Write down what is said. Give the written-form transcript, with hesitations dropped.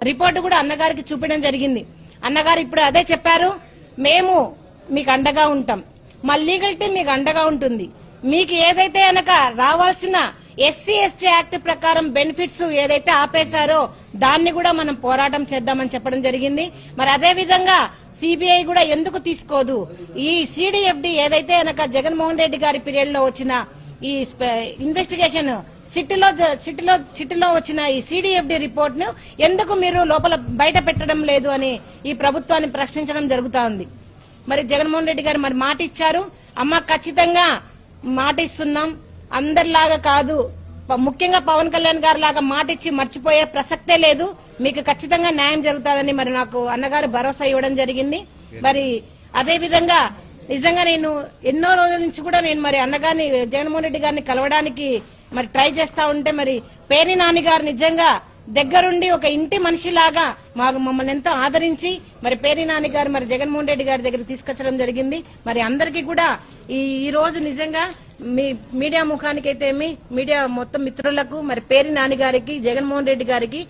Report కూడా అన్నగారికి చూపించడం జరిగింది. అన్నగారు ఇప్పుడు అదే చెప్పారు, మేము మీకు అండగా ఉంటాం, మా లీగల్ టీం మీకు అండగా ఉంటుంది, మీకు ఏదైతే అనక రావాల్సిన ఎస్సీ ఎస్టీ యాక్ట్ ప్రకారం బెనిఫిట్స్ ఏదైతే ఆపేశారో దాన్ని కూడా మనం పోరాటం చేద్దామని చెప్పడం జరిగింది. మరి అదే విధంగా సిబిఐ కూడా ఎందుకు తీసుకోదు, ఈ సిడిఎఫ్డి ఏదైతే అనక జగన్మోహన్ రెడ్డి గారి పీరియడ్ లో వచ్చిన ఈ ఇన్వెస్టిగేషన్ సిట్లో వచ్చిన ఈ సిడిఎఫ్డి రిపోర్ట్ ను ఎందుకు మీరు లోపల బయట పెట్టడం లేదు అని ఈ ప్రభుత్వాన్ని ప్రశ్నించడం జరుగుతా ఉంది. మరి జగన్మోహన్ రెడ్డి గారు మరి మాట ఇచ్చారు, అమ్మ ఖచ్చితంగా మాట ఇస్తున్నాం, అందరిలాగా కాదు, ముఖ్యంగా పవన్ కళ్యాణ్ గారి లాగా మాట ఇచ్చి మర్చిపోయే ప్రసక్తే లేదు, మీకు ఖచ్చితంగా న్యాయం జరుగుతుందని మరి నాకు అన్నగారు భరోసా ఇవ్వడం జరిగింది. మరి అదే విధంగా నిజంగా నేను ఎన్నో రోజుల నుంచి కూడా నేను మరి అన్నగారిని జగన్మోహన్ రెడ్డి గారిని కలవడానికి మరి ట్రై చేస్తా ఉంటే మరి పేర్ని నాని గారు నిజంగా దగ్గరుండి ఒక ఇంటి మనిషిలాగా మమ్మల్ని ఎంతో ఆదరించి మరి పేర్ని నాని గారు మరి జగన్మోహన్ రెడ్డి గారి దగ్గర తీసుకొచ్చడం జరిగింది. మరి అందరికీ కూడా ఈ రోజు నిజంగా మీడియా ముఖానికైతే మీడియా మొత్తం మిత్రులకు మరి పేర్ని నాని గారికి జగన్మోహన్ రెడ్డి గారికి